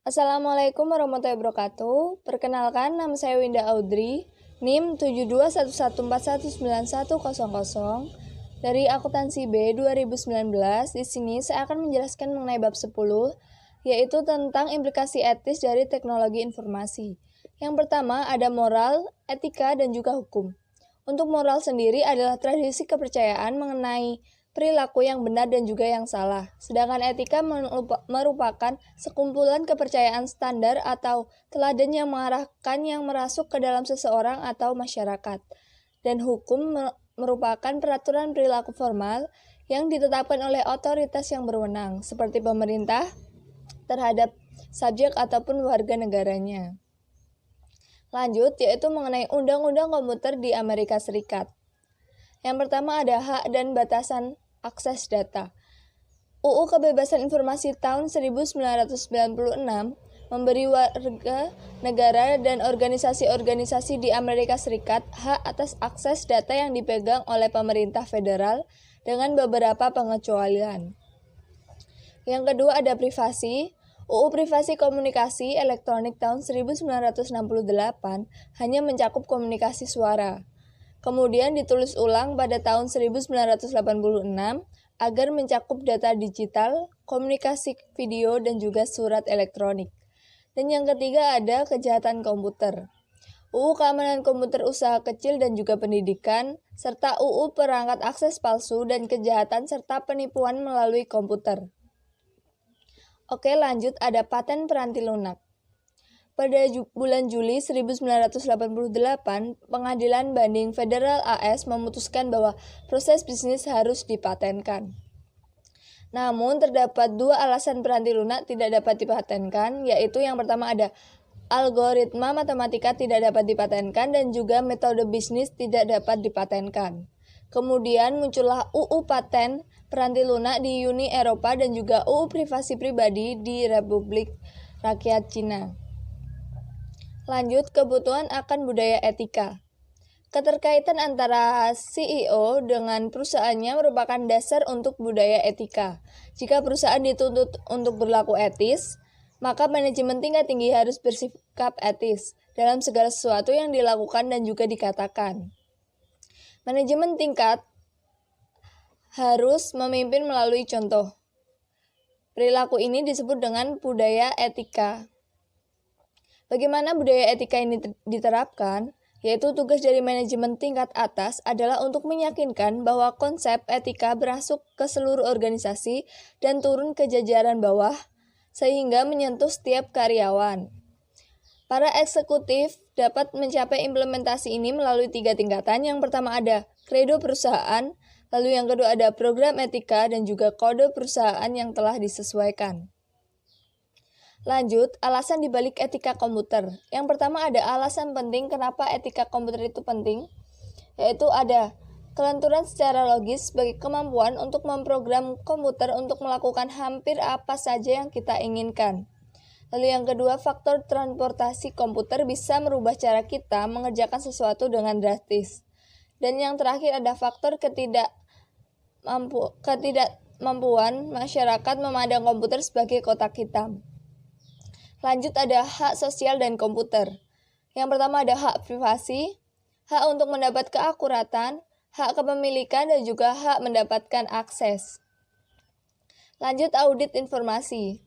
Assalamualaikum warahmatullahi wabarakatuh. Perkenalkan, nama saya Winda Audrey, NIM 7211419100 dari Akuntansi B 2019. Di sini saya akan menjelaskan mengenai bab 10, yaitu tentang implikasi etis dari teknologi informasi. Yang pertama ada moral, etika, dan juga hukum. Untuk moral sendiri adalah tradisi kepercayaan mengenai perilaku yang benar dan juga yang salah. Sedangkan etika merupakan sekumpulan kepercayaan standar atau teladan yang mengarahkan yang merasuk ke dalam seseorang atau masyarakat. Dan hukum merupakan peraturan perilaku formal yang ditetapkan oleh otoritas yang berwenang, seperti pemerintah terhadap subjek ataupun warga negaranya. Lanjut, yaitu mengenai Undang-Undang Komputer di Amerika Serikat. Yang pertama ada hak dan batasan akses data. UU Kebebasan Informasi tahun 1996 memberi warga negara dan organisasi-organisasi di Amerika Serikat hak atas akses data yang dipegang oleh pemerintah federal dengan beberapa pengecualian. Yang kedua ada privasi. UU Privasi Komunikasi Elektronik tahun 1968 hanya mencakup komunikasi suara. Kemudian ditulis ulang pada tahun 1986 agar mencakup data digital, komunikasi video, dan juga surat elektronik. Dan yang ketiga ada kejahatan komputer. UU Keamanan Komputer Usaha Kecil dan juga Pendidikan, serta UU Perangkat Akses Palsu dan Kejahatan serta Penipuan melalui komputer. Oke, lanjut ada paten peranti lunak. Pada bulan Juli 1988, Pengadilan Banding Federal AS memutuskan bahwa proses bisnis harus dipatenkan. Namun, terdapat dua alasan peranti lunak tidak dapat dipatenkan, yaitu yang pertama ada algoritma matematika tidak dapat dipatenkan dan juga metode bisnis tidak dapat dipatenkan. Kemudian muncullah UU Paten Peranti Lunak di Uni Eropa dan juga UU Privasi Pribadi di Republik Rakyat Cina. Lanjut, kebutuhan akan budaya etika. Keterkaitan antara CEO dengan perusahaannya merupakan dasar untuk budaya etika. Jika perusahaan dituntut untuk berlaku etis, maka manajemen tingkat tinggi harus bersikap etis dalam segala sesuatu yang dilakukan dan juga dikatakan. Manajemen tingkat harus memimpin melalui contoh. Perilaku ini disebut dengan budaya etika. Bagaimana budaya etika ini diterapkan? Yaitu tugas dari manajemen tingkat atas adalah untuk meyakinkan bahwa konsep etika berasuk ke seluruh organisasi dan turun ke jajaran bawah, sehingga menyentuh setiap karyawan. Para eksekutif dapat mencapai implementasi ini melalui 3 tingkatan. Yang pertama ada kredo perusahaan, lalu yang kedua ada program etika, dan juga kode perusahaan yang telah disesuaikan. Lanjut, alasan dibalik etika komputer. Yang pertama ada alasan penting kenapa etika komputer itu penting, yaitu ada kelenturan secara logis sebagai kemampuan untuk memprogram komputer untuk melakukan hampir apa saja yang kita inginkan. Lalu yang kedua, faktor transportasi komputer bisa merubah cara kita mengerjakan sesuatu dengan drastis. Dan yang terakhir ada faktor ketidakmampuan masyarakat memandang komputer sebagai kotak hitam. Lanjut ada hak sosial dan komputer. Yang pertama ada hak privasi, hak untuk mendapat keakuratan, hak kepemilikan, dan juga hak mendapatkan akses. Lanjut audit informasi.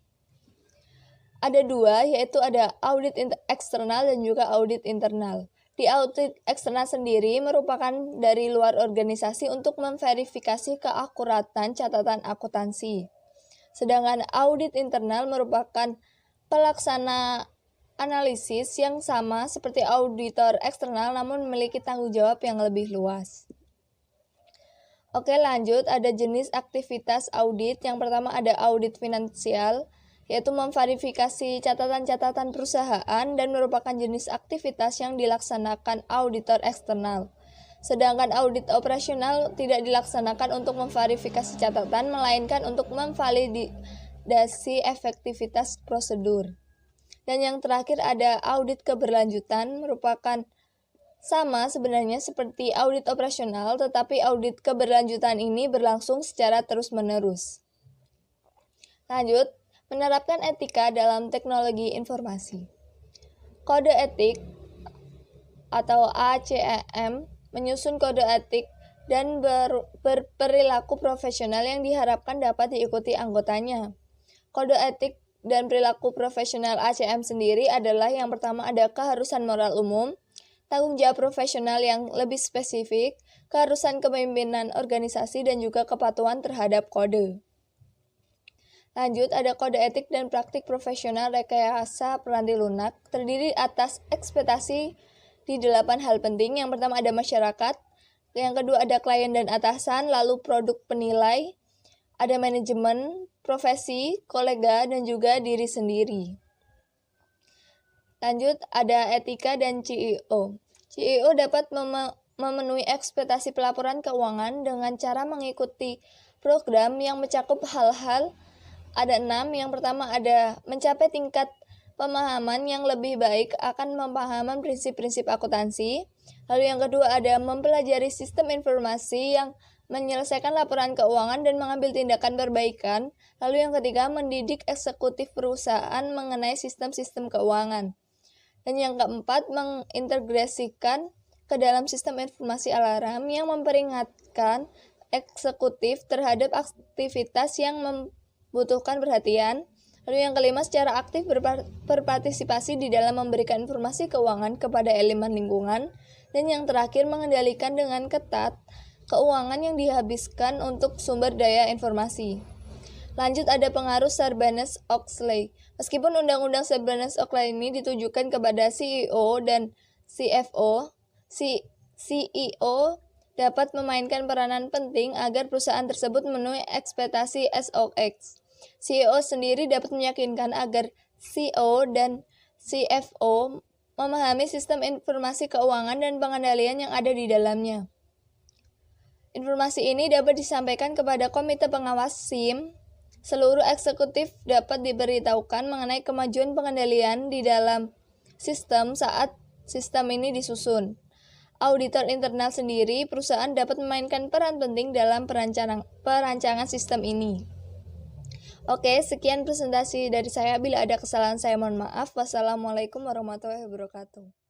Ada dua, yaitu ada audit eksternal dan juga audit internal. Di audit eksternal sendiri merupakan dari luar organisasi untuk memverifikasi keakuratan catatan akuntansi. Sedangkan audit internal merupakan pelaksana analisis yang sama seperti auditor eksternal namun memiliki tanggung jawab yang lebih luas. Oke, lanjut ada jenis aktivitas audit. Yang pertama ada audit finansial, yaitu memverifikasi catatan-catatan perusahaan dan merupakan jenis aktivitas yang dilaksanakan auditor eksternal. Sedangkan audit operasional tidak dilaksanakan untuk memverifikasi catatan, melainkan untuk memvalidasi efektivitas prosedur. Dan yang terakhir ada audit keberlanjutan, merupakan sama sebenarnya seperti audit operasional, tetapi audit keberlanjutan ini berlangsung secara terus-menerus. Lanjut, Menerapkan etika dalam teknologi informasi. Kode etik atau ACEM menyusun kode etik dan berperilaku profesional yang diharapkan dapat diikuti anggotanya. Kode etik dan perilaku profesional ACM sendiri adalah yang pertama ada keharusan moral umum, tanggung jawab profesional yang lebih spesifik, keharusan kepemimpinan organisasi, dan juga kepatuhan terhadap kode. Lanjut, ada kode etik dan praktik profesional rekayasa peranti lunak, terdiri atas ekspektasi di 8 hal penting. Yang pertama ada masyarakat, yang kedua ada klien dan atasan, lalu produk penilai, ada manajemen, profesi, kolega, dan juga diri sendiri. Lanjut, ada etika dan CEO. CEO dapat memenuhi ekspektasi pelaporan keuangan dengan cara mengikuti program yang mencakup hal-hal. Ada 6, yang pertama ada mencapai tingkat pemahaman yang lebih baik akan pemahaman prinsip-prinsip akuntansi. Lalu yang kedua ada mempelajari sistem informasi yang menyelesaikan laporan keuangan dan mengambil tindakan perbaikan. Lalu yang ketiga mendidik eksekutif perusahaan mengenai sistem-sistem keuangan. Dan yang keempat mengintegrasikan ke dalam sistem informasi alarm yang memperingatkan eksekutif terhadap aktivitas yang membutuhkan perhatian. Lalu yang kelima secara aktif berpartisipasi di dalam memberikan informasi keuangan kepada elemen lingkungan. Dan yang terakhir mengendalikan dengan ketat keuangan yang dihabiskan untuk sumber daya informasi. Lanjut ada pengaruh Sarbanes-Oxley. Meskipun Undang-Undang Sarbanes-Oxley ini ditujukan kepada CEO dan CFO, CEO dapat memainkan peranan penting agar perusahaan tersebut memenuhi ekspektasi SOX. CEO sendiri dapat meyakinkan agar CEO dan CFO memahami sistem informasi keuangan dan pengendalian yang ada di dalamnya. Informasi ini dapat disampaikan kepada komite pengawas SIM. Seluruh eksekutif dapat diberitahukan mengenai kemajuan pengendalian di dalam sistem saat sistem ini disusun. Auditor internal sendiri, perusahaan dapat memainkan peran penting dalam perancangan sistem ini. Oke, sekian presentasi dari saya. Bila ada kesalahan saya mohon maaf. Wassalamualaikum warahmatullahi wabarakatuh.